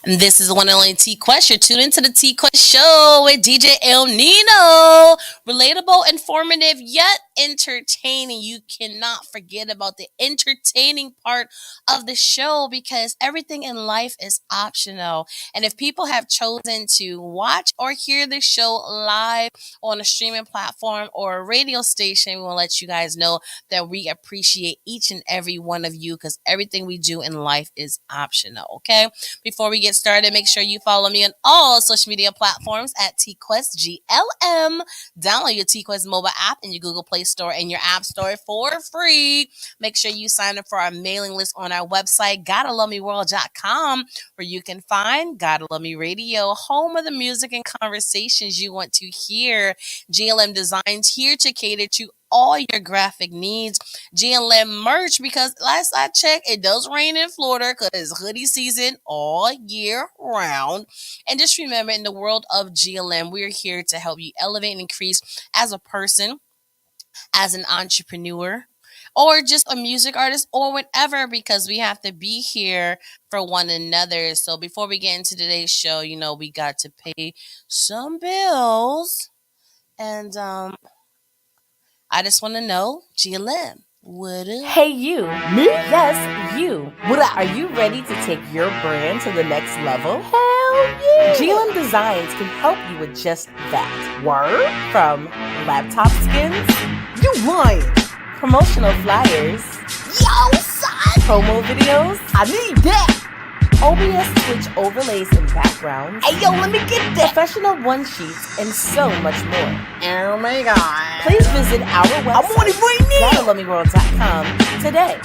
And this is the one and only TQuest. You're tuned into the TQuest show with DJ El Nino. Relatable, informative, yet entertaining. You cannot forget about the entertaining part of the show because everything in life is optional. And if people have chosen to watch or hear the show live on a streaming platform or a radio station, we will let you guys know that we appreciate each and every one of you because everything we do in life is optional. Okay. Before we get started, make sure you follow me on all social media platforms at TQuestGLM. Download your TQuest mobile app in your Google Play Store and your App Store for free. Make sure you sign up for our mailing list on our website, GottaLoveMeWorld.com, where you can find Gotta Love Me Radio, home of the music and conversations you want to hear. GLM Designs here to cater to all your graphic needs. GLM merch because last I checked, it does rain in Florida because it's hoodie season all year round. And just remember, in the world of GLM, we're here to help you elevate and increase as a person, as an entrepreneur, or just a music artist or whatever, because we have to be here for one another. So before we get into today's show, we got to pay some bills. And I just want to know, GLM, what up? Hey, you. Me? Yes, you. What up? Are you ready to take your brand to the next level? Hell yeah! GLM Designs can help you with just that. Word? From laptop skins, You lying? promotional flyers, Yo, son! promo videos, I need that! OBS Twitch overlays and backgrounds, Hey, yo, let me get that! professional one sheets, and so much more. Oh my god. Please visit our I want website, it right now! GottaLoveMeWorld.com today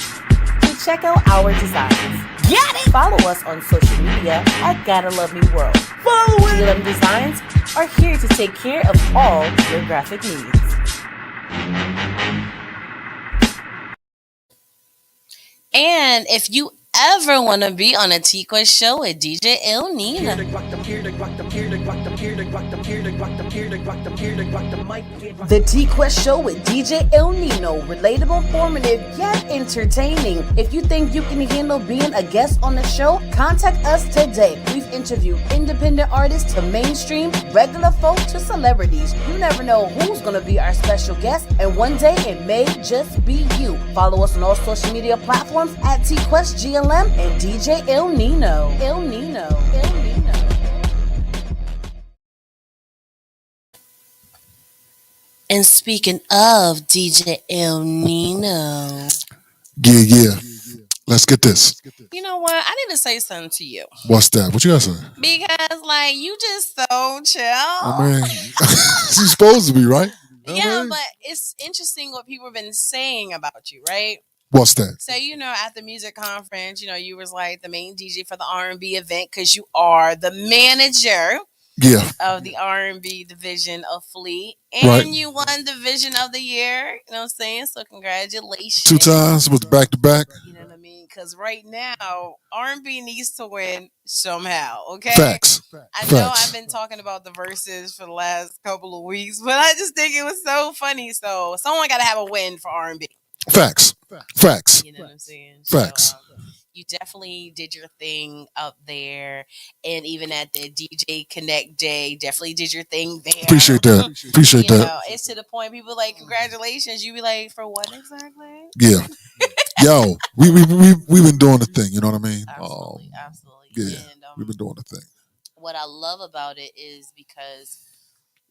to check out our designs. Got it! Follow us on social media at Gotta Love Me World. Follow it! GLM Designs are here to take care of all your graphic needs. And if you ever want to be on a TQuest show with DJ El Nino, The TQuest show with DJ El Nino. Relatable, informative, yet entertaining. If you think you can handle being a guest on the show, contact us today. We've interviewed independent artists to mainstream, regular folk to celebrities. You never know who's going to be our special guest, and one day it may just be you. Follow us on all social media platforms at TQuestGLM and DJ El Nino. El Nino. El Nino. and speaking of DJ El Nino, Yeah. Let's get this. you know what? I need to say something to you What's that? What you got to say? because, you just so chill. I mean, she's supposed to be, right? Yeah, I mean, but it's interesting what people have been saying about you, right? what's that? So, at the music conference, you was like the main DJ for the R&B event because you are the manager Yeah, of the R&B division of Fleet, right. and you won Division of the Year. You know what I'm saying? So, congratulations. 2 times was back to back. You know what I mean? Because right now, R&B needs to win somehow. Okay. Facts. I know I've Facts. been talking about the verses for the last couple of weeks, but I just think it was so funny. So someone got to have a win for R&B. Facts. Facts. You know what I'm saying? Facts. So, you definitely did your thing up there, and even at the DJ Connect Day, definitely did your thing there. Appreciate that. Appreciate that. It's to the point people like congratulations. You be like, for what exactly? Yeah. Yo, we've been doing the thing. You know what I mean? Absolutely, absolutely. Yeah, And we've been doing the thing. what I love about it is because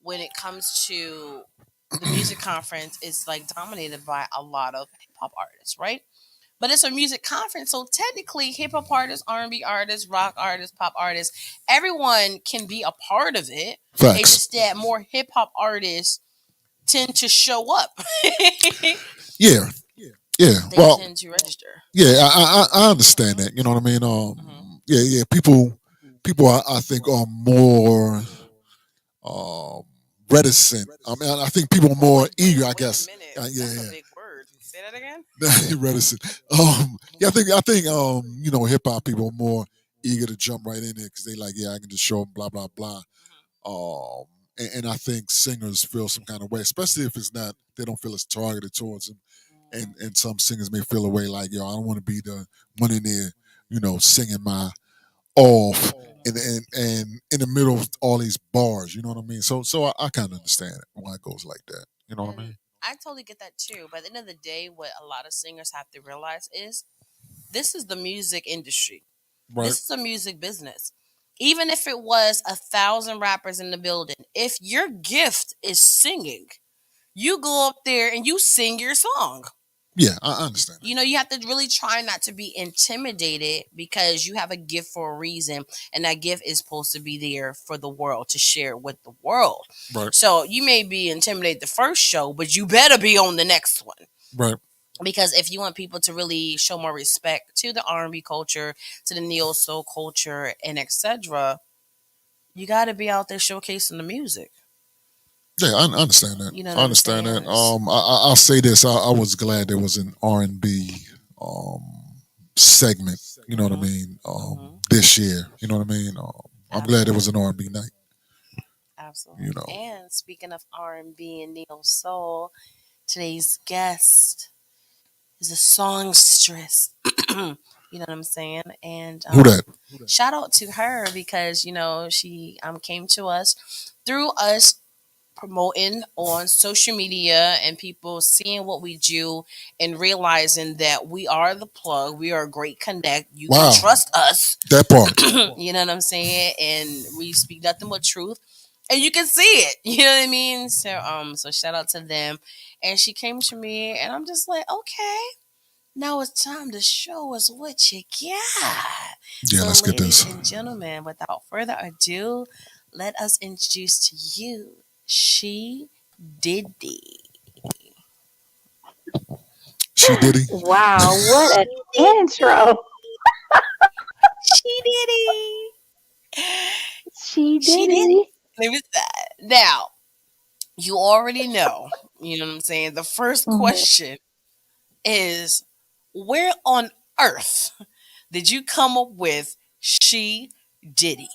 when it comes to the music conference, it's like dominated by a lot of hip hop artists, right? But it's a music conference, so technically, hip hop artists, R&B artists, rock artists, pop artists, everyone can be a part of it. It's Facts. just that more hip hop artists tend to show up. Yeah. Yeah. They Well, tend to register. yeah, I understand that. You know what I mean? Yeah. People, I think are more reticent. I mean, I think people are more eager. I Wait guess. a minute. Yeah. That's a big word. Say that again. Reticent. Yeah, I think hip hop people are more eager to jump right in there because they like, yeah, I can just show them blah blah blah. And I think singers feel some kind of way, especially if it's not they don't feel it's targeted towards them. And some singers may feel a way like, yo, I don't want to be the one in there, singing my off and in the middle of all these bars. You know what I mean? So I kind of understand it why it goes like that. You know what I And mean? I totally get that too. But at the end of the day, what a lot of singers have to realize is this is the music industry. Right? This is a music business. Even if it was 1,000 rappers in the building, if your gift is singing, you go up there and you sing your song. Yeah, I understand that. You know, you have to really try not to be intimidated because you have a gift for a reason, and that gift is supposed to be there for the world to share with the world. Right? So you may be intimidated the first show, but you better be on the next one. Right? Because if you want people to really show more respect to the R&B culture, to the neo soul culture, and etc., you got to be out there showcasing the music. Yeah, I understand that. You know I what I'm understand that. saying? It's I'll say this. I was glad there was an R&B segment. You know what I hmm mean? hmm This year. You know what I mean? I'm glad there was an absolutely, R&B night. You absolutely. know. And speaking of R&B and neo soul, today's guest is a songstress. You know what I'm saying? And Who that? shout out to her because she came to us through us promoting on social media and people seeing what we do and realizing that we are the plug. We are a great connect. You can Wow. trust us. That part. You know what I'm saying? And we speak nothing but truth. And you can see it. You know what I mean? So shout out to them. And she came to me and I'm just like, okay, now it's time to show us what you got. Yeah, So, let's get ladies this. and gentlemen, without further ado, let us introduce to you She Diddy. She Diddy. Wow, what an She intro. Diddy. She She did did it. it. Leave it that. Now, you already know, you know what I'm saying? The first Mhm. question is where on earth did you come up with She Diddy?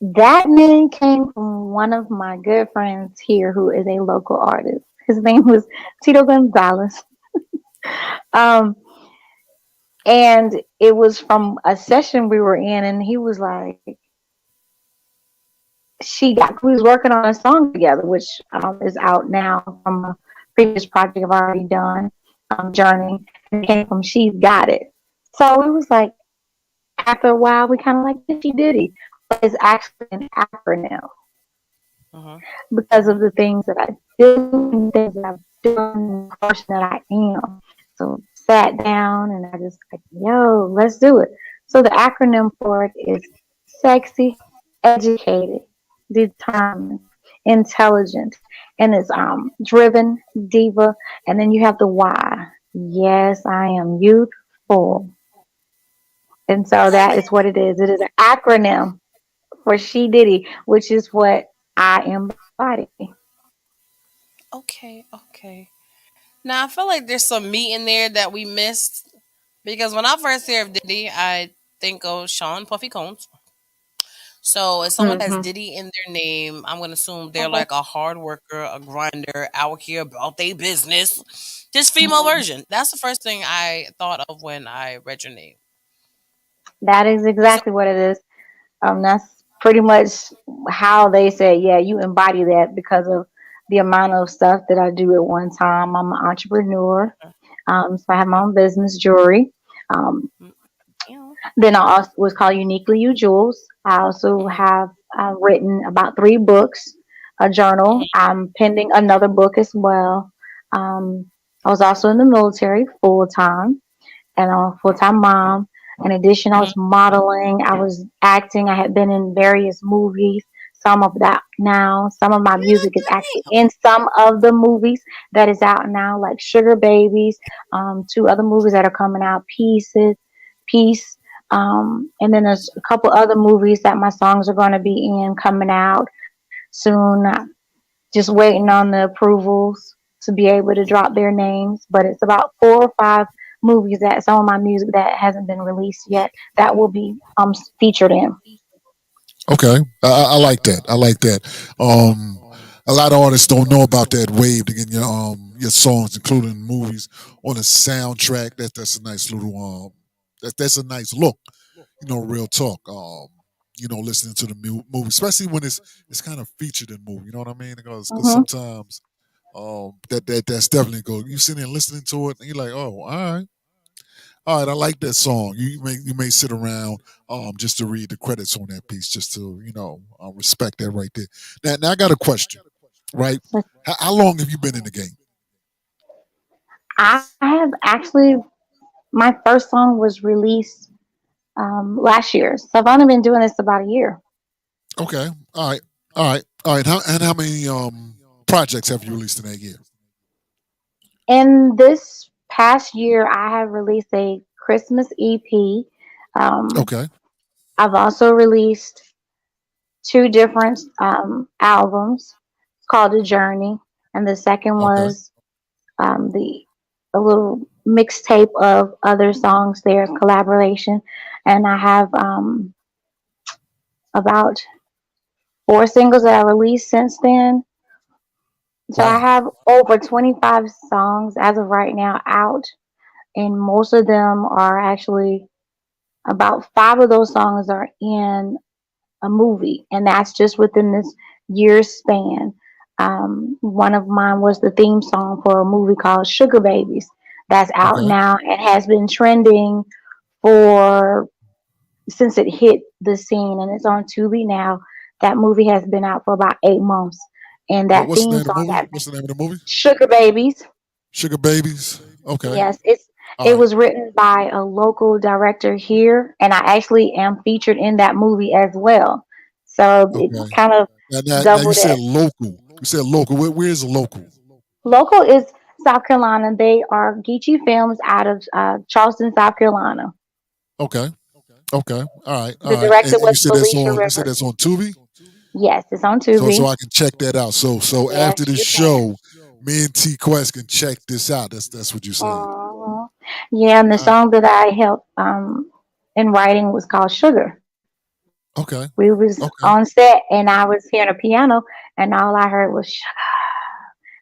That name came from one of my good friends here who is a local artist. His name was Tito Gonzalez. Um, and it was from a session we were in, and he was like, we was working on a song together, which is out now from a previous project I've already done, Journey. And it came from She's Got It. So it was like, after a while, we kind of like, She Diddy. But it's actually an acronym Mm-hmm. because of the things that I do and things that I've done and the person that I am. So sat down and I just like, yo, let's do it. So the acronym for it is sexy, educated, determined, intelligent, and it's driven, diva, and then you have the why. Yes, I am youthful. And so that is what it is. It is an acronym for She Diddy, which is what I embody. Okay, okay. Now I feel like there's some meat in there that we missed because when I first hear of Diddy, I think of Sean Puffy Combs. So if someone has Hmm. Diddy in their name, I'm gonna assume they're like a hard worker, a grinder, out here about their business. Just female version. That's the first thing I thought of when I read your name. That is So exactly what it is. That's pretty much how they say, yeah, you embody that because of the amount of stuff that I do at one time. I'm an entrepreneur. So I have my own business, jewelry. Um, mm, yeah. then I also was called Uniquely You Jewels. I also Mhm, have written about 3 books, a journal. mhm, I'm pending another book as well. I was also in the military full time and I'm a full time mom. In addition, I mhm. was modeling, I was acting, I had been in various movies. Some of that now, some of my music is actually in some of the movies that is out now, like Sugar Babies, 2 other movies that are coming out, Peace, and then there's a couple other movies that my songs are going to be in coming out soon. Just waiting on the approvals to be able to drop their names. But it's about 4 or 5 movies that some of my music that hasn't been released yet that will be featured in. Okay, I like that. I like that. Um, a lot of artists don't know about that wave to get your songs, including movies, on a soundtrack. That's a nice little that's a nice look. real talk. Listening to the movie, especially when it's kind of featured in movie. You know what I mean? Because Hmm. sometimes that's definitely good. You sitting there listening to it, and you're like, oh, all right, I like that song. You may sit around just to read the credits on that piece, just to respect that right there. Now I got a question, right? How long have you been in the game? I have actually, my first song was released last year, so I've only been doing this about a year. Okay, all right, all right, all right. How many projects have you released in that year? In this past year, I have released a Christmas EP. Um, Okay, I've also released two different albums. It's called A Journey, and the second okay, was the a little mixtape of other songs. There's collaboration, and I have about four singles that I released since then. So I wow. have over 25 songs as of right now out, and most of them are actually about five of those songs are in a movie, and that's just within this year's span. One of mine was the theme song for a movie called Sugar Babies that's out Okay, now and has been trending for since it hit the scene, and it's on Tubi now. That movie has been out for about 8 months, and that what's the theme name of the song movie? that What's the name of the movie? Sugar Babies. Sugar Babies. Okay, Yes, all it right, was written by a local director here, and I actually am featured in that movie as well. So it okay. kind of Now you doubled said it. local. You said local. Where's the local? Local is South Carolina. They are Geechee Films out of Charleston, South Carolina. Okay, okay, all right, The all right. director And was Felicia you said Rivers. that's on Tubi, Yes, it's on so Tubi. I can check that out. So after Yes, this you can. show, me and T Quest can check this out. That's what you're saying. Mhm. Yeah, and the Uh, song that I helped in writing was called Sugar. okay, We was okay. on set and I was hearing a piano and all I heard was sugar.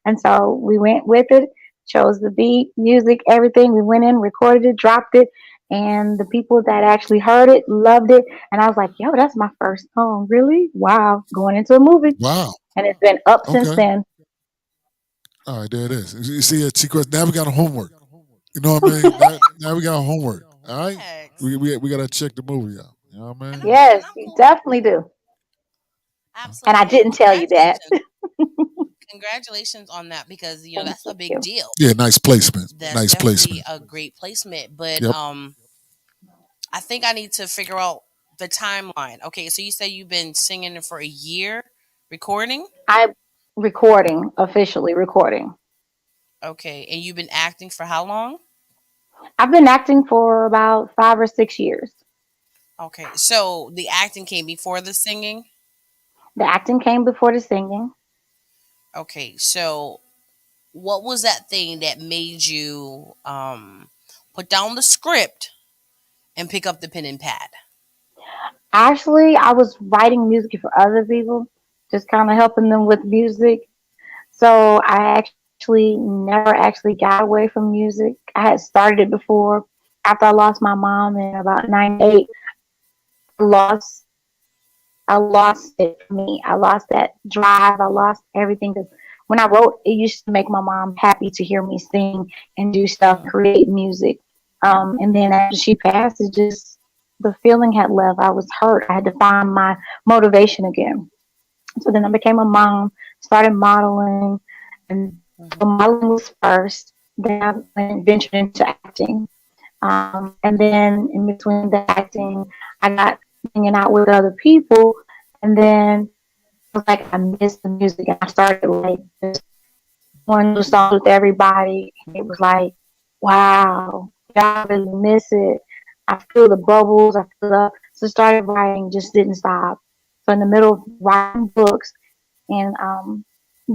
And so we went with it, chose the beat, music, everything. We went in, recorded it, dropped it, and the people that actually heard it loved it. And I was like, yo, that's my first song. Really? Wow. Going into a movie. Wow. And it's been up since Okay. then. All right, there it is. You see, T Quest. Now we got a homework. You know what I mean? Now we got homework. All right. Thanks. We gotta check the movie out. You know what I mean? Yes, And I'm you going definitely do. And I absolutely didn't tell you that. congratulations on that because Thank that's a big you. deal. Yeah, nice placement. That's Nice definitely placement. a great placement. But Yep. I think I need to figure out the timeline. Okay, so you said you've been singing for a year, recording. I recording, officially recording. Okay, and you've been acting for how long? I've been acting for about 5 or 6 years. Okay, so the acting came before the singing. The acting came before the singing. Okay, so what was that thing that made you put down the script and pick up the pen and pad? Actually, I was writing music for other people, just kind of helping them with music. So I actually never actually got away from music. I had started it before. After I lost my mom in about '98, lost I lost it for me. I lost that drive. I lost everything because when I wrote, it used to make my mom happy to hear me sing and do stuff, Mhm. create music. And then after she passed, it just the feeling had left. I was hurt. I had to find my motivation again. So then I became a mom, started modeling, and so Mhm. modeling was first. Then I ventured into acting. And then in between the acting, I got hanging out with other people. And then I was like, I missed the music. And I started like just doing new songs with everybody. And it was like, wow, y'all really miss it. I feel the bubbles. I feel the, so started writing, just didn't stop. So in the middle of writing books and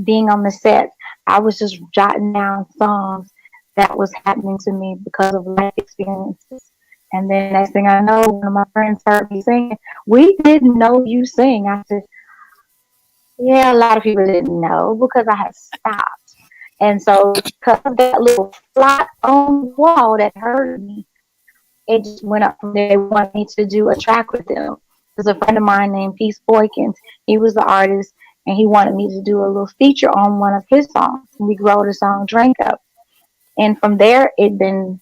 being on the set, I was just jotting down songs that was happening to me because of life experiences. And then next thing I know, one of my friends heard me singing. We didn't know you sing. I said, yeah, a lot of people didn't know because I had stopped. And so because of that little fly on the wall that heard me, it just went up from there. They wanted me to do a track with them. There's a friend of mine named Peace Boykins. He was the artist, and he wanted me to do a little feature on one of his songs. We wrote the song "Drink Up," and from there, it been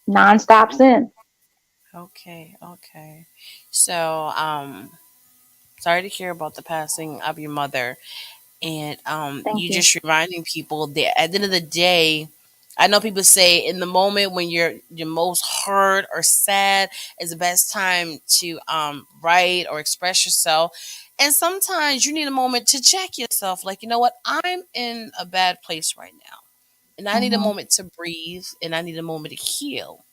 nonstop since. Okay, okay. So, sorry to hear about the passing of your mother. And Thank you you. just reminding people that at the end of the day, I know people say in the moment when you're most hurt or sad is the best time to write or express yourself. And sometimes you need a moment to check yourself, like, you know what, I'm in a bad place right now. And I need a Hmm. moment to breathe and I need a moment to heal.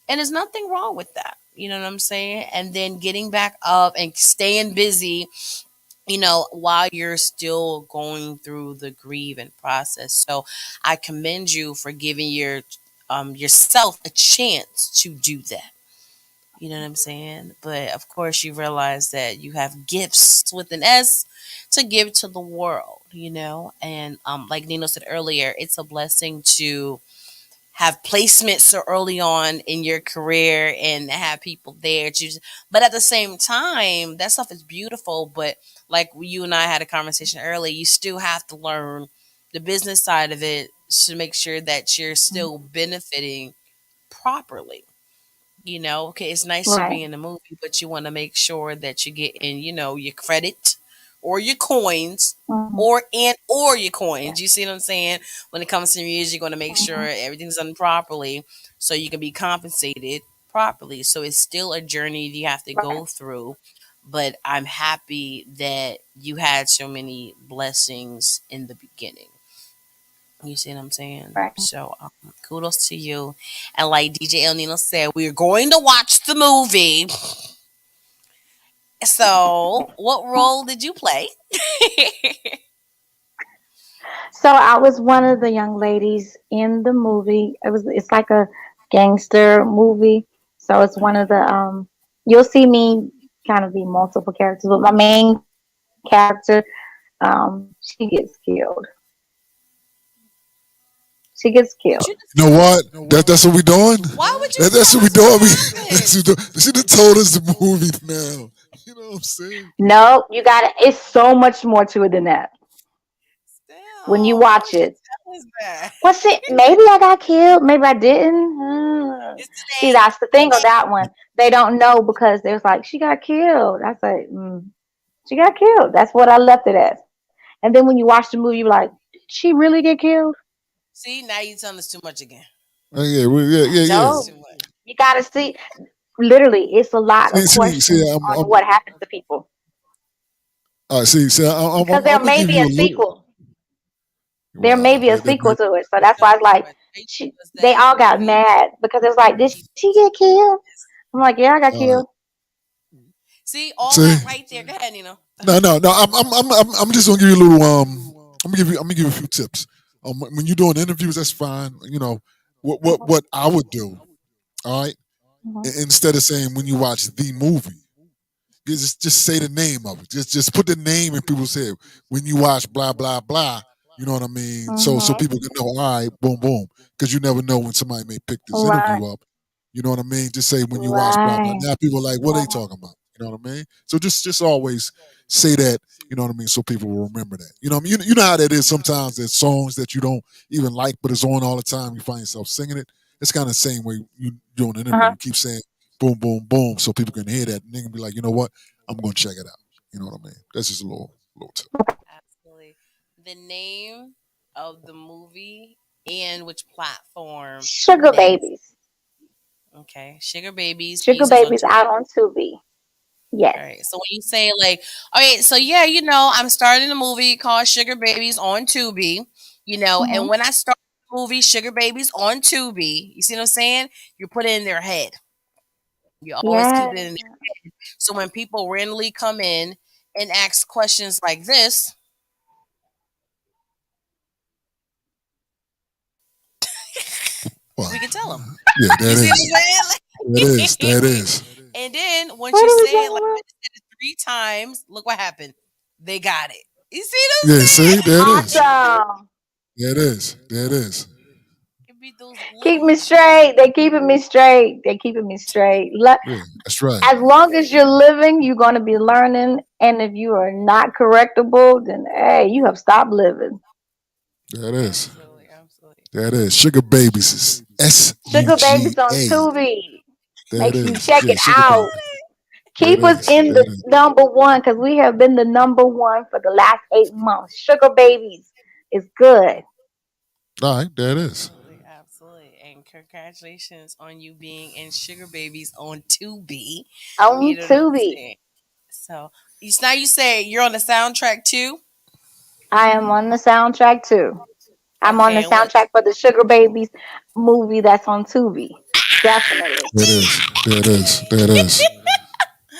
And there's nothing wrong with that. You know what I'm saying? And then getting back up and staying busy, while you're still going through the grieving process. So I commend you for giving yourself a chance to do that. You know what I'm saying? But of course, you realize that you have gifts with an S to give to the world. And like Nino said earlier, it's a blessing to have placement so early on in your career and have people there to, but at the same time that stuff is beautiful, but like you and I had a conversation earlier, you still have to learn the business side of it to make sure that you're still benefiting properly. Okay, it's nice to Right. be in the movie, but you want to make sure that you get in, your credit or your coins Hmm. or your Yeah. coins. You see what I'm saying? When it comes to music, you're going to make sure Hmm. everything's done properly so you can be compensated properly. So it's still a journey you have to Right. go through. But I'm happy that you had so many blessings in the beginning. You see what I'm saying? Right. So kudos to you. And like DJ El Nino said, we're going to watch the movie. So, what role did you play? So I was one of the young ladies in the movie. It's like a gangster movie. So it's one of the you'll see me kind of be multiple characters, but my main character, she gets killed. She gets killed. But you You know what? That's what we doing. why would you That's tell what we us what doing. happened? She done told us the movie now. You know what I'm saying? No, you got it. It's so much more to it than that. When you Still, why watch would you it, tell us that? what's it? Maybe I got killed. Maybe I didn't. It's See, today. that's the thing of that one. They don't know because they was like, she got killed. I say, she got killed. That's what I left it as. And then when you watch the movie, you're like, did she really get killed? See, now you telling us too much again. Oh, yeah, yeah, yeah, yeah. It's No. too much. You got to see. Literally, it's a lot of See, questions on what happened to people see, because I'm there gonna may give be you a a little. sequel. There may Wow, be a sequel to it, so that's No, why it's like are you telling us they that in all the got movie? mad because it was like, did she get killed? I'm like, yeah, I got all right. killed. See, all See, that right there. Go ahead, Nino. no. I'm just gonna give you a little. I'm gonna give you a few tips. When you're doing interviews, that's fine. You know, what I would do. All right, Hmm. Instead of saying when you watch the movie. Just say the name of it. Just put the name in people's head when you watch blah blah blah. You know what I mean? So Hmm. people can know. All right, boom boom. Because you never know when somebody may pick this Right. interview up. You know what I mean? Just say when you watch blah blah. Right. Now people are like, what are they Mhm. talking about? You know what I mean? So just always say that. You know what I mean? So people will remember that. You know what I mean? You know how that is. Sometimes there's songs that you don't even like, but it's on all the time. You find yourself singing it. It's kind of the same way you doing an interview. Uh-huh. You keep saying boom boom boom, so people can hear that, and they can be like, you know what? I'm gonna check it out. You know what I mean? That's just a little tip. Absolutely. The name of the movie and which platform Sugar that babies. okay. Sugar Babies and you Sugar said it's on babies Tubi. out on Tubi. All Yes. right. So when you say like, all right, so yeah, I'm starting a movie called Sugar Babies on Tubi, and Hmm. when I start the movie Sugar Babies on Tubi, you see what I'm saying? You put it in their head. You always keep it Yes. in there. So when people randomly come in and ask questions like this, Well, we can tell them. yeah, You that see is. what I'm That is. That saying? is. And then once What you are we say it, talking like I about? just said it 3 times, look what happened. They got it. You see what I'm Yeah, see, saying? that is. Awesome. That is. That is. It be those Keep little me gems. straight. They keeping me straight. They keeping me straight. Yeah, that's right. As long as you're living, you're going to be learning. And if you are not correctable, then hey, you have stopped living. That is. Absolutely, absolutely. That is. Sugar Babies is Sugar Babies on SUGA. Tubi. That Make sure you is. check Yeah, it Sugar out. Baby. That Keep us is. in That the is. number one because we have been the number one for the last 8 months. Sugar Babies is good. All right, that is. Absolutely, absolutely. And congratulations on you being in Sugar Babies on 2B. On You know what I'm Tubi. saying? So now you say you're on the soundtrack too? I am on the soundtrack too. I'm on the Okay, and what soundtrack for the Sugar Babies movie that's on Tubi. Definitely. That is. That is. That is.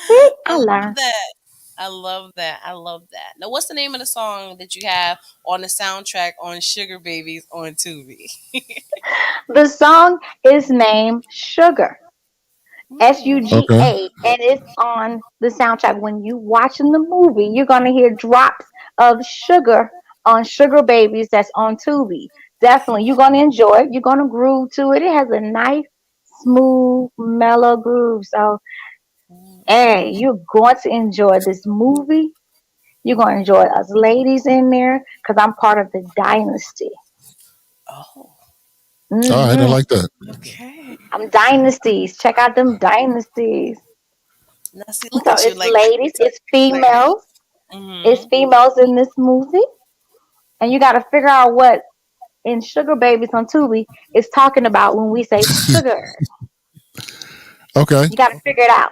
See, I I love learned. that. I love that. I love that. Now what's the name of the song that you have on the soundtrack on Sugar Babies on Tubi? The song is named Sugar. Hmm. Okay. SUGA, and it's on the soundtrack. When you watching the movie, you're gonna hear drops of sugar on Sugar Babies that's on Tubi. Definitely, you're gonna enjoy it. You're gonna groove to it. It has a nice, smooth, mellow groove. So, hey, you're going to enjoy this movie. You're gonna enjoy us ladies in there because I'm part of the dynasty. Oh, All right, I hmm like that. okay. I'm dynasties. Check out them dynasties. Now see, look So at you, it's like ladies, it's lady. females. It's Mm-hmm. females in this movie, and you got to figure out what in Sugar Babies on Tubi is talking about when we say sugar. Okay. You got to figure it out.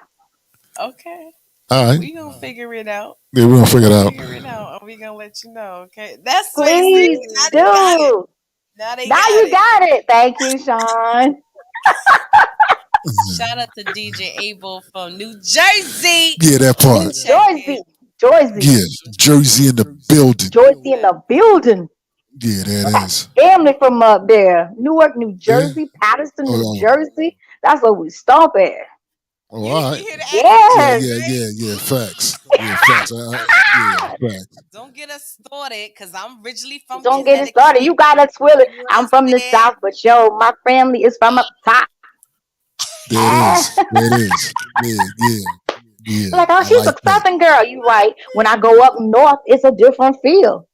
Okay. All right. We gonna figure it out. Yeah, we're gonna We figure it gonna out. figure it out, and we gonna let you know. Okay, that's sweet. See, Please now they got it. do. Now they Now got you it. got it. Thank you, Sean. Shout out to DJ Abel from New Jersey. Yeah, that New part. Check in. Jersey. Jersey. Yeah, Jersey in the building. Jersey in the building. Yeah, that I got is. family from up there. Newark, New Yeah. Jersey, Patterson, Oh, New oh, Jersey. That's where we stomp at. oh, You all right. you hear the accent Yeah, change, Yes. yeah, right? yeah, yeah. Facts. Yeah, facts. Yeah, facts. Don't get us started, cause I'm originally from Don't get it started. Connecticut. You got us willing. You know what I'm I'm from the saying? south, but yo, my family is from up top. There it Ah. is. There it is. Yeah, yeah, yeah. Like, oh, I she's like a that. southern girl. You right. When I go up north, it's a different feel.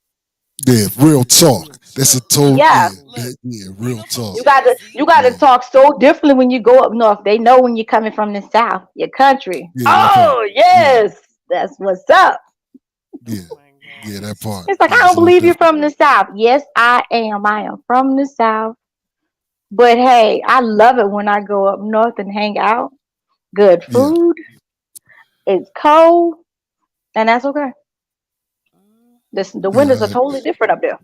Yeah, real talk. That's a total. Look, Yeah. Yeah, look. yeah, Ain't real no from talk. You Jersey. got to Yeah, talk so differently when you go up north. They know when you're coming from the south, your country. yeah, that part. Oh, Yeah, yes. That's what's up. yeah, Oh my yeah, that gosh. part. It's like, I Yeah, don't it's a little believe you're different. from the south. Yes, I am. I am from the south. But hey, I love it when I go up north and hang out. Good Yeah, food. It's cold, and that's okay. The yeah, winters are totally different up there.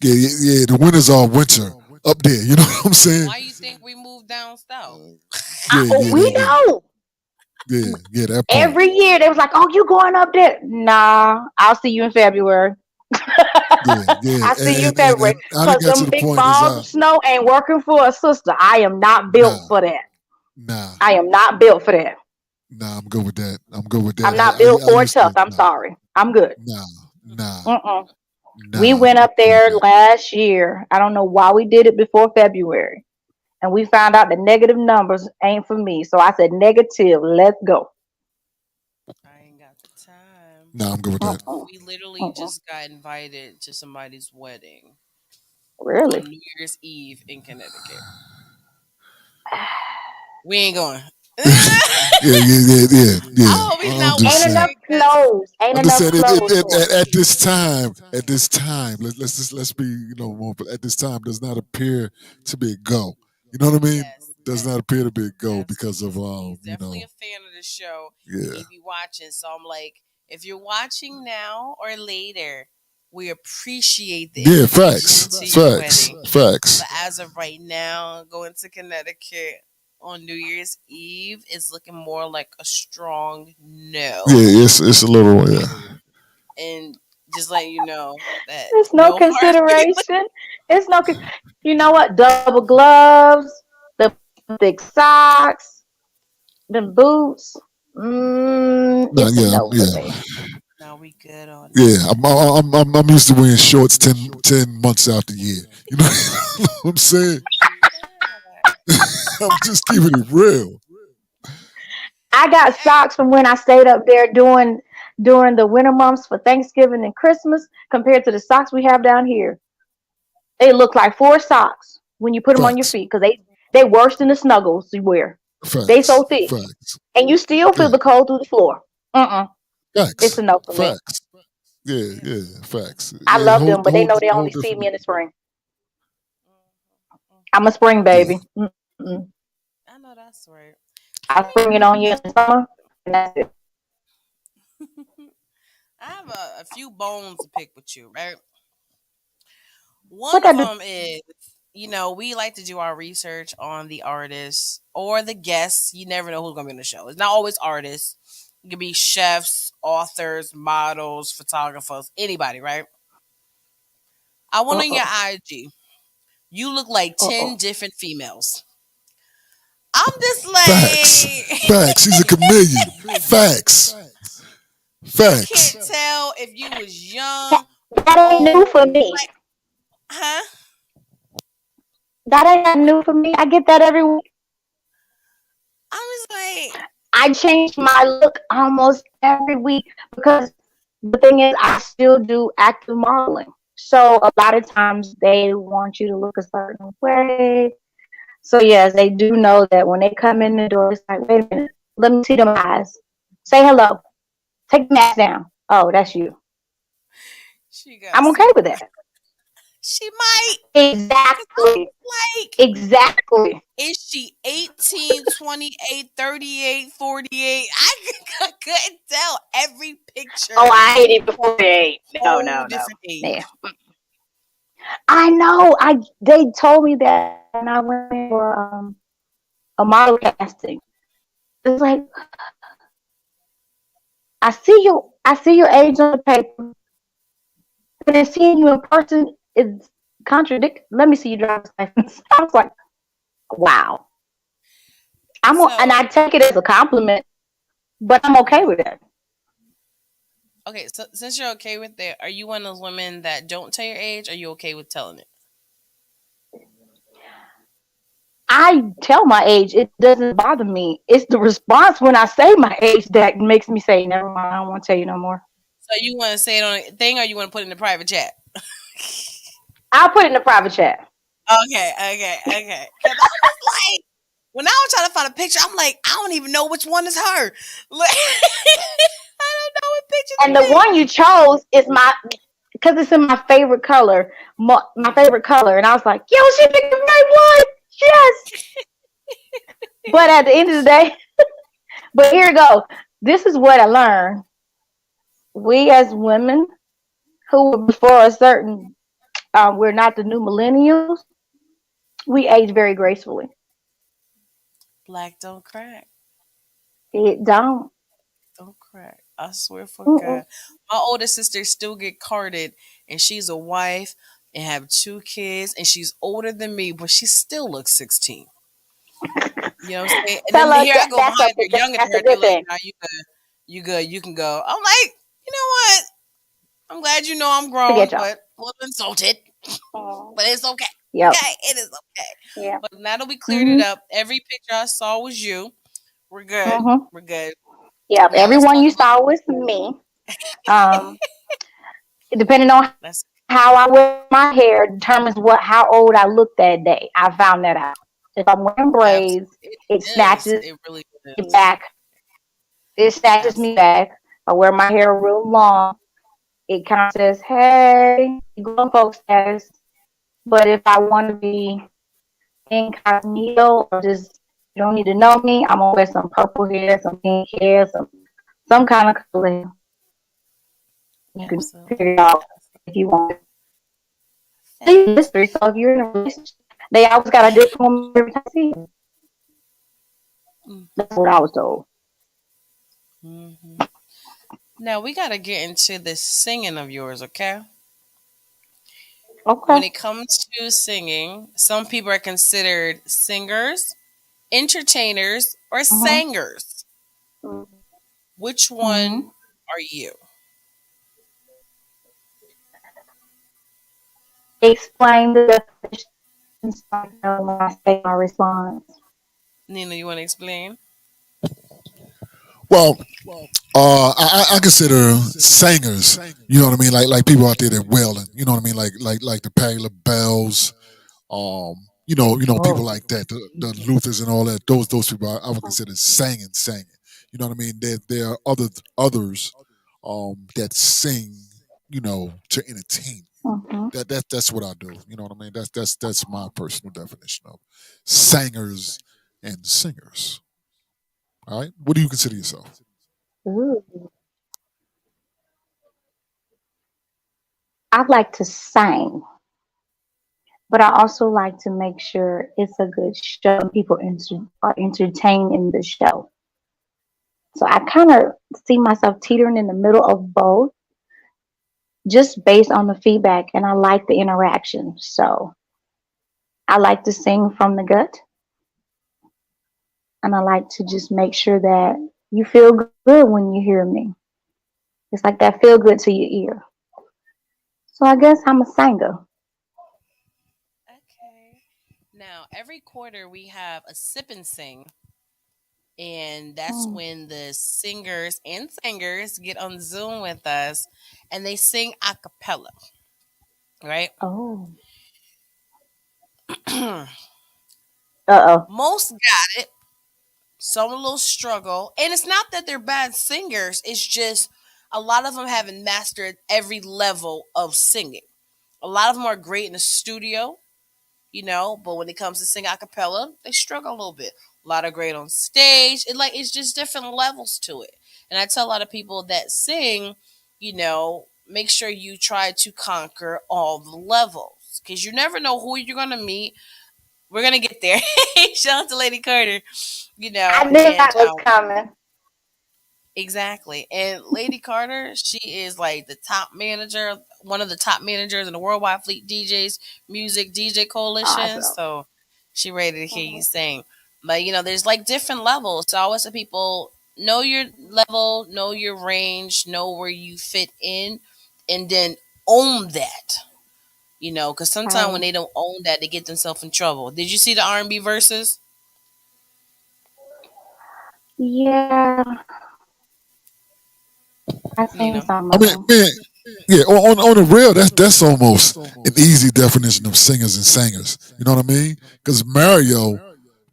yeah, yeah, yeah. The winters are winter up there. You know what I'm saying? Why you think we moved down south? Yeah, Oh, yeah, we yeah, know. yeah, yeah, yeah. That part. Every year they was like, "Oh, you going up there?" Nah, I'll see you in February. Yeah, yeah. I see you in February. And I done Cause got to them the big point is balls of snow ain't working for a sister. I am not built nah, for that. nah, I am not built for that. nah. I'm good with that. I'm good with I'm that. not built I for it used tough. to I'm sorry. I'm good. nah, nah, Mm-mm. We nah. went I'm up good with there that. last year. I don't know why we did it before February. And we found out the negative numbers ain't for me. So I said, negative, let's go. I ain't got the time. Nah, I'm good with that. Mm-mm, We literally mm-mm. just got invited to somebody's wedding Really? on New Year's Eve in Connecticut. We ain't going. Yeah, yeah, yeah, yeah, I yeah. hope he's I'm not just Ain't saying. enough watching because clothes. Ain't I'm just enough saying. clothes for it. At this time, let's be more. But at this time, does not appear to be a go. You know what I mean? yes, Does yes, not appear to be a go because absolutely. of He's definitely a fan of the show and yeah, he be watching. So I'm like, if you're watching now or later, we appreciate the yeah. invitation Facts, to your facts, wedding. facts. But as of right now, going to Connecticut on New Year's Eve is looking more like a strong no. Yeah, it's a little yeah. And just letting you know that There's no no hard feelings. consideration. It's no, you know what? Double gloves, them thick socks, them boots. It's Nah, a yeah, no for yeah, me. Now we good on yeah. that. I'm used to wearing shorts 10 months out the year. You know, what I'm saying? I'm just keeping it real. I got socks from when I stayed up there doing during the winter months for Thanksgiving and Christmas compared to the socks we have down here. They look like four socks when you put them on your Facts. feet because they worse than the snuggles you wear. They so Facts. thick, Facts. and you still feel Yeah. the cold through the floor. It's Facts. a no for me. Facts. Yeah. Yeah. Facts. I Yeah. love them, but they know they Whole only see different. me in the spring. I'm a spring Yeah. baby. Mm-mm. I know that's right. For I spring it on you in the summer, and that's it. me, I have a few bones to pick with you, right? One What of I do? them is, we like to do our research on the artists or the guests. You never know who's going to be on the show. It's not always artists. It could be chefs, authors, models, photographers, anybody, right? I went Uh on your oh. IG. You look like Uh 10 oh. different females. I'm just Facts. like, Facts. He's a chameleon. Facts. I Facts. can't tell if you was That, young, that ain't new old, for me. like, huh? That ain't nothing new for me. I get that every week. I'm just like, I change my look almost every week because the thing is, I still do active modeling. So a lot of times they want you to look a certain way. So yes, they do know that when they come in the door, it's like, wait a minute, let me see them eyes. Say hello. Take the mask down. Oh, that's you. she got I'm okay with super. that. She might. Cause Exactly. I'm like, Exactly. is she 18, 28, 38, 48? I couldn't tell. Every Oh, picture I hate it was before they. a No, whole no, no. different Yeah. age. I know. I They told me that when I went for a model casting. It's like I see your age on the paper, but then seeing you in person is contradict. Let me see your driver's license. I was like, wow. And I So, take it as a compliment, but I'm okay mhm. with it. Okay, so since you're okay with it, are you one of those women that don't tell your age? Are you okay with telling it? I tell my age. It doesn't bother me. It's the response when I say my age that makes me say, never mind, I don't want to tell you no more. So you want to say it on a thing, or you want to put it in the private chat? I'll put it in the private chat. Okay, okay, okay. Because I was like, when I was trying to find a picture, I'm like, I don't even know which one is her. Like, I don't know what picture to And the pick. one you chose is my, because it's in my favorite color, my favorite color. And I was like, yo, she picked the right one. Yes. But at the end of the day, but here we go. This is what I learned. We as women who were before a certain, we're not the new millennials, we age very gracefully. Black don't crack. It don't. Don't crack. I swear for Mm-mm. God. My older sister still get carded and she's a wife and have two kids and she's older than me, but she still looks 16. You know what I'm saying? And Tell then her here I that go behind her, younger than that's a her. They're good like, thing. nah, you good. You good. You can go. I'm like, you know what? I'm glad you know I'm grown, Forget y'all. but a little insulted. Mm. But it's okay. Yep. Okay, it is okay. Yep. But now that we cleared it Mhm. up, every picture I saw was you. We're good. Mhm. We're good. Yep. Now let's Everyone talk you about. saw was me. Um, Depending on Let's. how I wear my hair determines how old I look that day. I found that out. If I'm wearing braids, Absolutely, it it is. snatches It really me is. back. It snatches me Absolutely. back. If I wear my hair real long, it kind of says, "Hey, grown folk status." But if I want to be incognito or just you don't need to know me, I'm gonna wear some purple hair, some pink hair, some kind of color hair. You can figure it Absolutely. out if you want. It's Thank mystery. So if you're in a relationship, they always got a different woman every time you see them. you. That's what I was told. Mm-hmm. Now we got to get into this singing of yours, okay? Okay. When it comes to singing, some people are considered singers, entertainers, or Mhm. singers. Which Mhm. one are you? Explain the definition. When I say my response. Nina, you want to explain? Well, I consider singers. You know what I mean? Like people out there that wailing. You know what I mean? Like the Patti LaBelle's. People Oh. like that, the Luthers and all that. Those people I would consider singing. You know what I mean? There are others that sing. To entertain. Mm-hmm. That's what I do. You know what I mean? That's my personal definition of singers and singers. All right. What do you consider yourself? Ooh. I like to sing, but I also like to make sure it's a good show and people are entertained in the show. So I kind of see myself teetering in the middle of both, just based on the feedback, and I like the interaction. So I like to sing from the gut, and I like to just make sure that you feel good when you hear me. It's like that feel good to your ear. So I guess I'm a singer. Okay. Now, every quarter we have a sip and sing, and that's Mm. when the singers get on Zoom with us and they sing a cappella, right? Oh. Uh Most got it, some a little struggle. And it's not that they're bad singers, it's just a lot of them haven't mastered every level of singing. A lot of them are great in the studio, but when it comes to sing a cappella, they struggle a little bit. A lot are great on stage. It's just different levels to it. And I tell a lot of people that sing, make sure you try to conquer all the levels. Because you never know who you're gonna meet. We're gonna get there. Shout out to Lady Carter, I knew and that was coming. exactly. And Lady Carter, she is like the top manager, one of the top managers in the Worldwide Fleet DJs Music DJ Coalition. Awesome. So she ready to hear you Mhm. sing. But there's like different levels. So I always tell people, know your level, know your range, know where you fit in, and then own that. Because sometimes when Right. they don't own that, they get themselves in trouble. Did you see the R&B verses? Yeah, I seen Nina. some I of mean, them. man, yeah. On the real, that's almost an easy definition of singers and singers. You know what I mean? Because Mario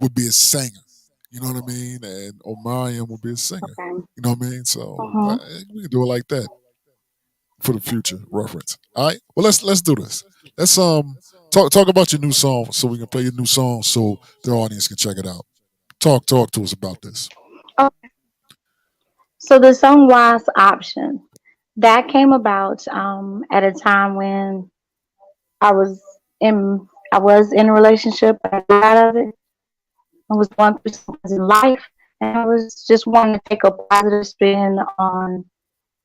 would be a singer. You know what I mean? And Omarion would be a singer. Okay. You know what I mean? So Uh-huh. we can do it like that for the future reference. All right. Well, let's do this. Let's talk about your new song so we can play your new song so the audience can check it out. Talk to us about this. Okay. So the song Wise Option that came about at a time when I was in a relationship, but I got out of it. I was going through some things in life, and I was just wanting to take a positive spin on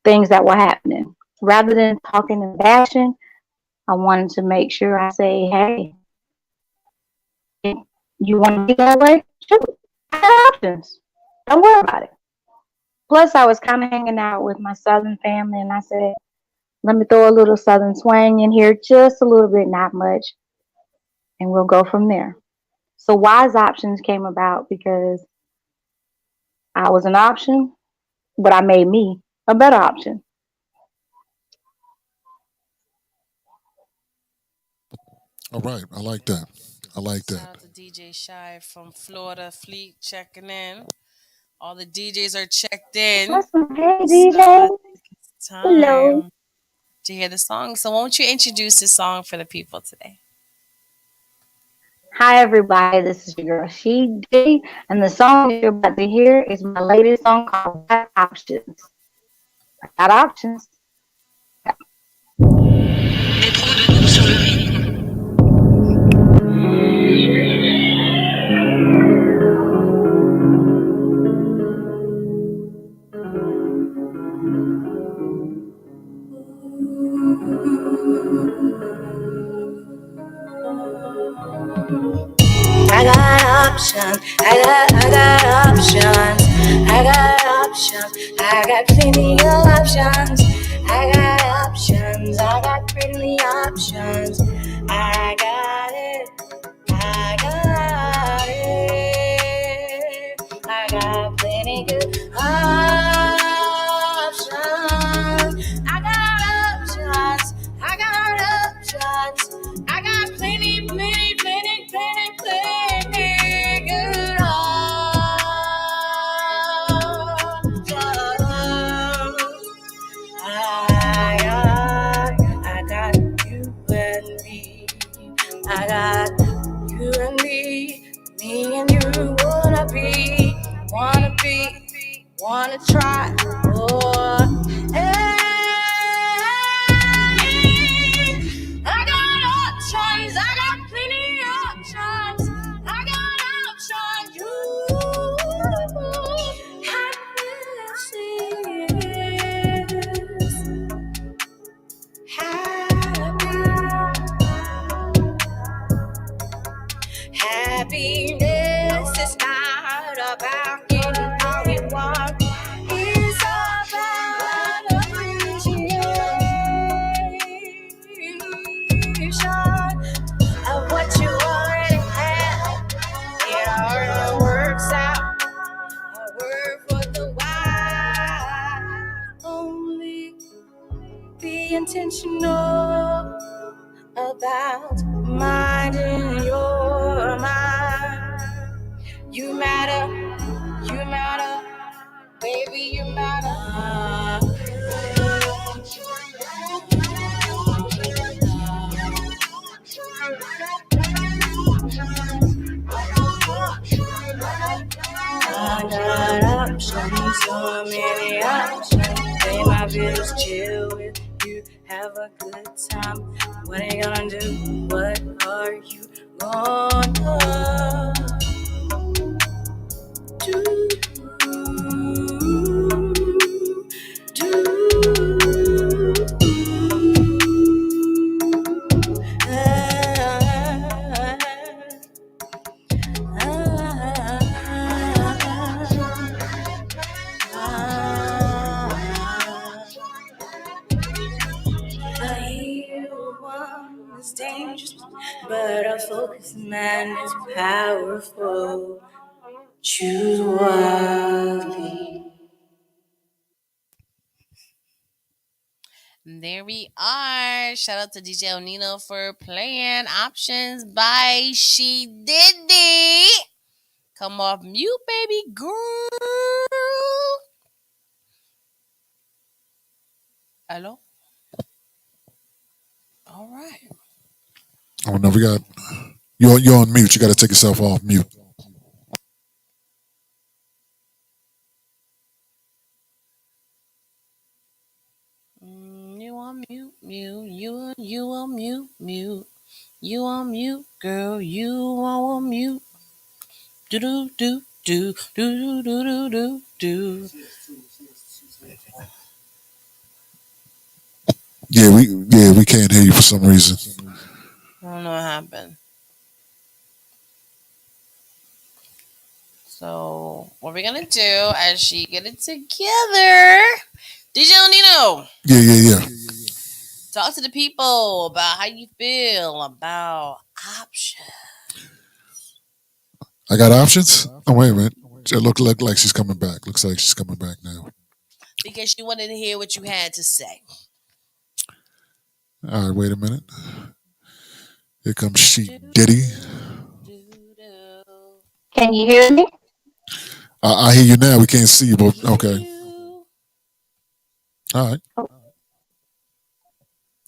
things that were happening. Rather than talking and bashing, I wanted to make sure I say, hey, if you want to be that way? Shoot, I got options. Don't worry about it. Plus, I was kind of hanging out with my Southern family, and I said, let me throw a little Southern swang in here, just a little bit, not much, and we'll go from there. So, Wise Options came about because I was an option, but I made me a better option. All right. I like that. I like that. Shout out to DJ Shy from Florida Fleet checking in. All the DJs are checked in. Awesome. Hey, So DJ. I think it's Hello. time to hear the song. So won't you introduce the song for the people today? Hi, everybody. This is your girl, SheDiddy, and the song that you're about to hear is my latest song called Got Options. I got options. I got options. I got options. I got options. I got plenty of options. I got options. I got plenty options. I got it. got plenty good options. I got options. I got options. I got plenty, plenty, plenty, plenty, plenty good options. I got you and me. I got you and me and you wanna be, wanna try. Oh, hey, I got options, I got plenty options. I got options, you happiness is not about getting all you want. It's about appreciation of what you already have. It all works out. A word for the wise. Only be intentional about minding your mind. You matter, baby, you matter. I got options, so many options. Pay my bills, chill with you, have a good time. What are you gonna do? What are you gonna do? The evil one is dangerous, but a focused man is powerful. Choose wisely. There we are. Shout out to DJ NINO for playing Options by SheDiddy. Come off mute, baby girl. Hello? All right. Oh no, we got you're on mute. You got to take yourself off mute. You on mute, you on mute. You on mute, girl. You on mute. Do do do do do do do do do. Yeah, we can't hear you for some reason. I don't know what happened. So what we're gonna do as she get it together, DJ Nino, Yeah. talk to the people about how you feel about options. I got options. Oh wait a minute. It look like she's coming back. Looks like she's coming back now. Because she wanted to hear what you had to say. All right, wait a minute. Here comes SheDiddy. Can you hear me? I hear you now. We can't see you, but okay. All right.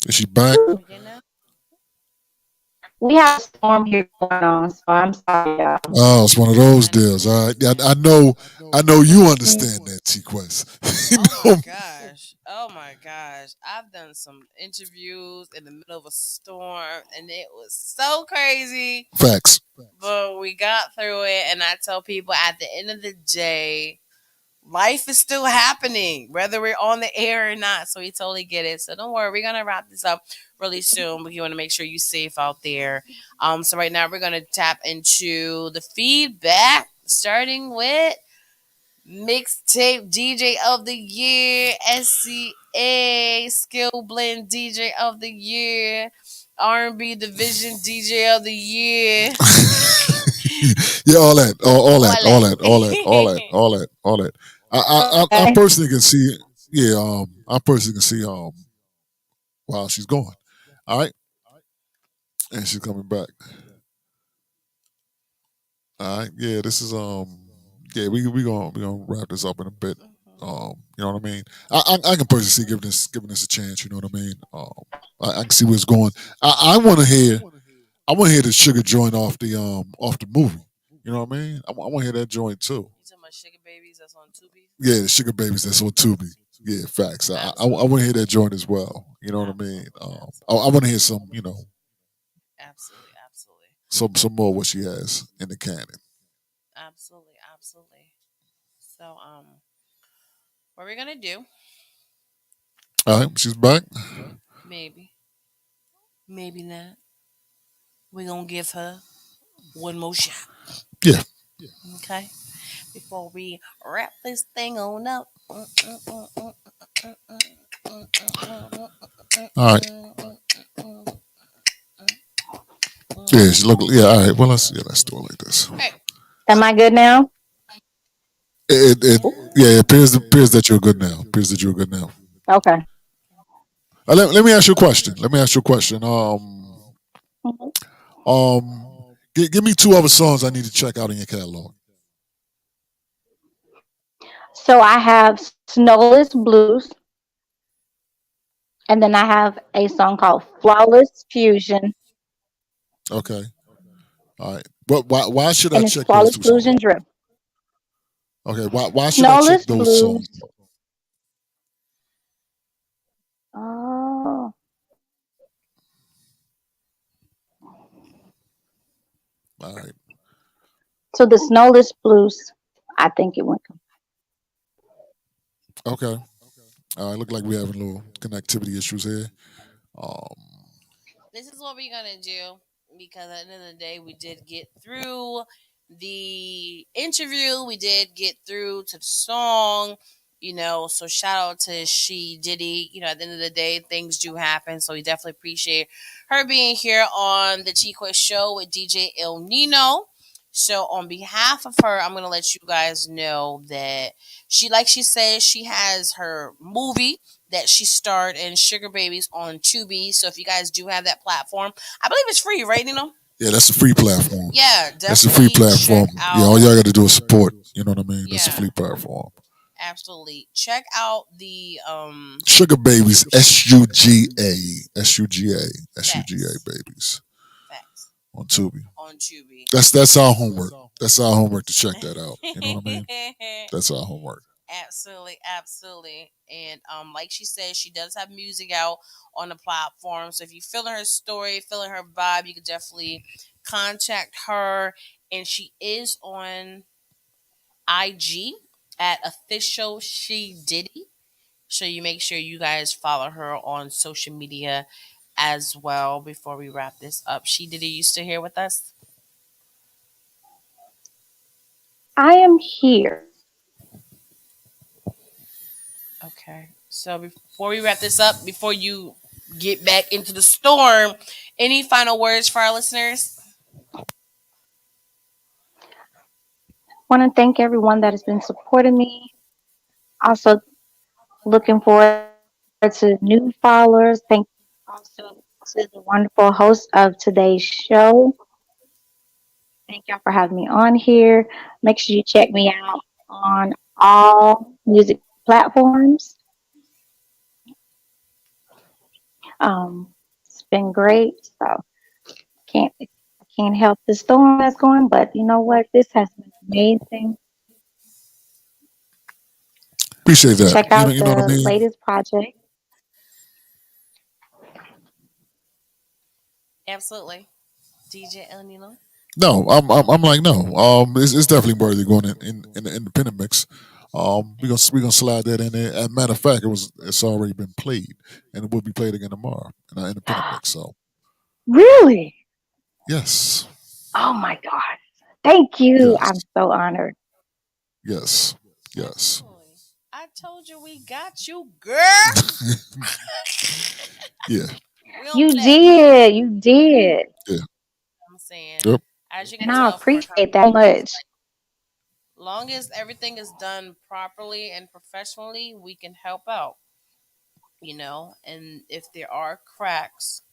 Is she back? Okay now? We have a storm here going on, so I'm sorry, y'all. Oh, it's one of those deals. All right. Yeah, I know you understand that, TQuest. Oh my gosh. Oh my gosh. I've done some interviews in the middle of a storm and it was so crazy. Facts. But we got through it and I tell people at the end of the day, life is still happening, whether we're on the air or not. So we totally get it. So don't worry, we're gonna wrap this up really soon. But you want to make sure you're safe out there. So right now we're gonna tap into the feedback, starting with Mixtape DJ of the Year, SCA Skill Blend DJ of the Year, R&B Division DJ of the Year. Yeah, all that, all All that, all that, all that, all that, that. all that, all that. I Okay. personally can see, yeah, I personally can see, wow, she's going. All right, and she's coming back. All right, yeah, this is yeah, we gonna wrap this up in a bit. You know what I mean? I can personally see giving this a chance. You know what I mean? I can see where it's going. I want to hear the sugar joint off the movie. You know what I mean? I want to hear that joint too. You talking about Sugar Babies that's on Tubi? Yeah, the sugar babies that's on Tubi. Yeah, facts. I Absolutely. want to hear that joint as well. You know what I mean? Absolutely. I want to hear some, Absolutely. Absolutely. some more what she has in the canon. Absolutely. Absolutely. So, what we're gonna do? All right, she's back. Maybe, maybe not. We're gonna give her one more shot. Yeah. Okay. Before we wrap this thing on up. All right. Yeah, she look. Yeah. All right. Well, let's do it like this. Hey. Am I good now? It yeah. It appears that you're good now. Appears that you're good now. Okay. Let me ask you a question. Let me ask you a question. Mhm. Give me two other songs I need to check out in your catalog. So I have Snowless Blues, and then I have a song called Flawless Fusion, Okay. All right. But why should I and it's check those Flawless two songs? Fusion Drill. Okay. Why should I check Snowless those songs? Blues. Oh, All right. so the Snowless Blues, I think it went. Okay. Look like we're having a little connectivity issues here. Um. This is what we're gonna do because at the end of the day, we did get through the interview. We did get through to the song. So shout out to SheDiddy. At the end of the day, things do happen. So we definitely appreciate her being here on the TQuest show with DJ El Nino. So on behalf of her, I'm gonna let you guys know that like she said, she has her movie that she starred in Sugar Babies on Tubi. So if you guys do have that platform, I believe it's free, right? Yeah, that's a free platform. Yeah, That's a free definitely check platform. Yeah, all out. y'all got to do is support. You know what I mean? That's a Yeah, free platform. absolutely. Check out the Sugar Babies, SUGA facts, babies facts on Tubi. on Tubi. That's our homework. That's our homework to check that out. You know what I mean? That's our homework. Absolutely, absolutely. And like she said, she does have music out on the platform. So if you feeling her story, feeling her vibe, you could definitely contact her. And she is on IG at official SheDiddy. So you make sure you guys follow her on social media as well before we wrap this up. SheDiddy, you still here with us? I am here. Okay. So before we wrap this up, before you get back into the storm, any final words for our listeners? Want to thank everyone that has been supporting me. Also, looking forward to new followers. Thank also to the wonderful host of today's show. Thank y'all for having me on here. Make sure you check me out on all music platforms. It's been great. So can't I can't help the storm that's going, but you know what? This has been amazing. Appreciate that. Check You know, out you know what I the mean? latest project. Absolutely. DJ El Nino. No, I'm like no. It's definitely worthy going in the independent mix. We gonna slide that in there. As a matter of fact, it's already been played, and it will be played again tomorrow in our independent mix. So Really? yes, Oh my God. Thank you. I'm yes, so honored. yes, yes. Absolutely. I told you we got you, girl. Yeah, We don't You play. did. You did. yeah. I'm saying. Yep. As you can And I tell from our appreciate that conversations, much. long as everything is done properly and professionally, we can help out. And if there are cracks,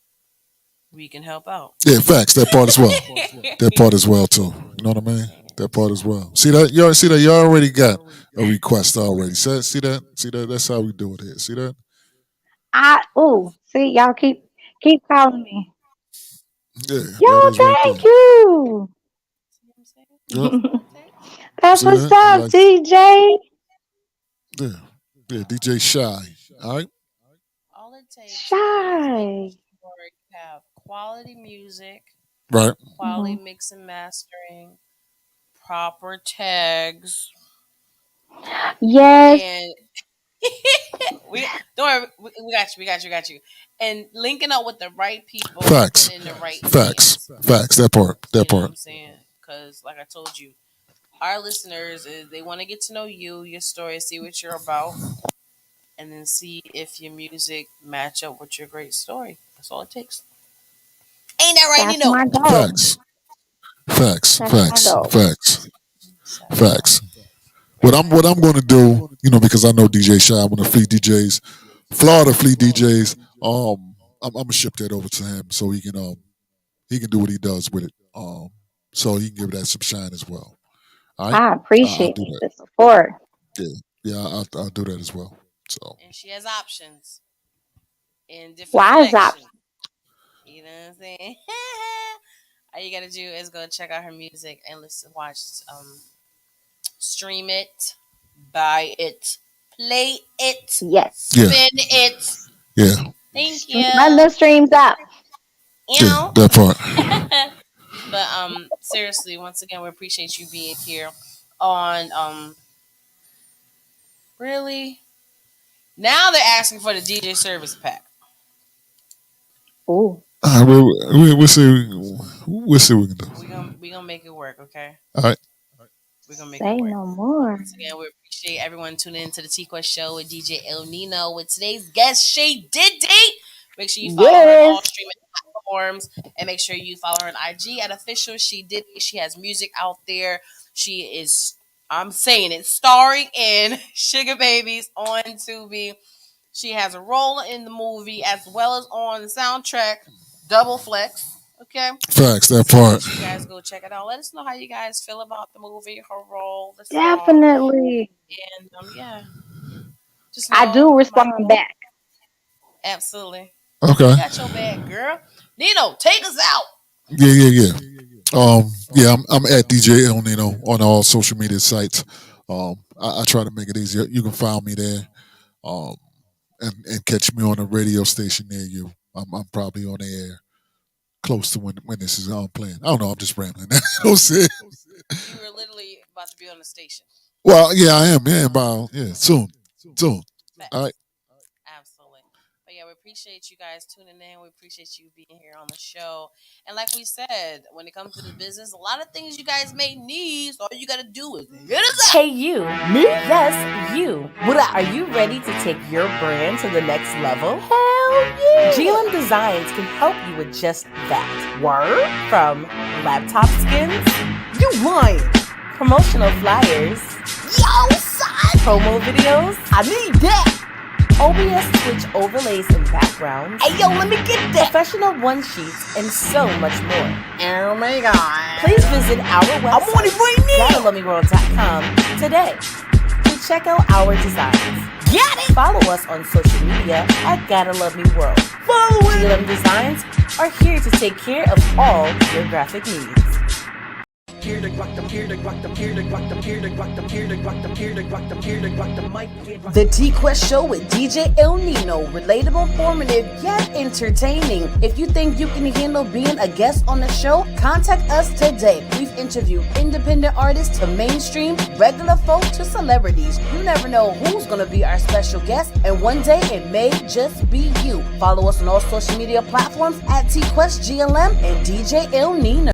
we can help out. Yeah, facts. That part as well. That part as well too. You know what I mean? That part as So, well. See that? You already see that? You already got a request already. See that? See that? That's how we do it here. See that? See, y'all keep calling me. Yeah, that Yo, is right thank there. you. see what I'm saying? Yep. That's all it takes. That's See what's that? You up, like? DJ. Yeah. Yeah. DJ Shy. All right. All it takes is making Shy. sure you have quality music, Right. quality Mhm. mix and mastering, proper tags, Yes. and we don't worry, we got you, we got you, we got you, and linking up with the right people, Facts. putting in the right Facts. hands. Facts. That part. That You know what part. I'm saying? Because, like I told you, our listeners is they want to get to know you, your story, see what you're about, and then see if your music match up with your great story. That's all it takes. Ain't that right, That's Nino? my goal. Facts. Facts. That's my Facts. goal. Facts. So, Facts. What I'm going to do, because I know DJ Shy, I'm going to fleet DJs, Florida fleet DJs. I'm gonna ship that over to him so he can do what he does with it. So he can give that some shine as well. All right, I I'll appreciate do that. the support. Yeah, yeah, I'll do that as well. So and she has options in different Wise collections. option. You know what I'm saying? All you gotta do is go check out her music and listen, watch, stream it, buy it, play it, Yes. yeah, spin it. yeah, Thank Run you. those streams up. yeah, Ew. that part. But seriously, once again, we appreciate you being here on really. Now they're asking for the DJ service pack. Ooh. All right, we'll see. We'll see what we can do. We gonna make it work, okay? All right, We're gonna make it Say work. no more. Once again, we appreciate everyone tuning in to the TQuest show with DJ El Nino with today's guest SheDiddy. Make sure you follow her on all Yes. streaming platforms and make sure you follow her on IG at official SheDiddy. She has music out there. She is, I'm saying it, starring in Sugar Babies on Tubi. She has a role in the movie as well as on the soundtrack, Double Flex. Okay. facts. That So make part. sure you guys go check it out. Let us know how you guys feel about the movie, her role, the song, Definitely. and yeah, just I know do respond Michael. back. Absolutely, we Okay. got your back, girl. Nino, take us out. Yeah, yeah, yeah. Yeah, I'm at DJ El Nino on all social media sites. I try to make it easier. You can find me there. Um, and catch me on a radio station near you. I'm probably on the air close to when this is playing. I don't know. I'm just rambling. You know what I'm saying? You were literally about to be on the station. Well, yeah, I am. Yeah, about soon, soon. All right. Facts. Absolutely. But yeah, we appreciate you guys tuning in. We appreciate you being here on the show. And like we said, when it comes to the business, a lot of things you guys may need. So all you got to do is hit us up. Hey, you. Me? Yes, you. Are you ready to take your brand to the next level? Hell yeah. GLM Designs can help you with just that. Word? From laptop skins? You lying. Promotional flyers? Yo, son! Promo videos? I need that. OBS Twitch overlays and backgrounds. Hey, yo, let me get that. Professional one sheets and so much more. Oh my God. Please visit our website, I'm on it right now. GottaLoveMeWorld.com today to check out our designs. Got it. Follow us on social media at Gotta Love Me World. Follow it. GLM Designs are here to take care of all your graphic needs. Here to guac them, here to guac them, here to guac them, here to guac them, here to guac them, here to guac them, here to guac them, mic. The TQuest Show with DJ El Nino. Relatable, informative, yet entertaining. If you think you can handle being a guest on the show, contact us today. We've interviewed independent artists to mainstream, regular folk to celebrities. You never know who's going to be our special guest, and one day it may just be you. Follow us on all social media platforms at TQuestGLM and DJ El Nino.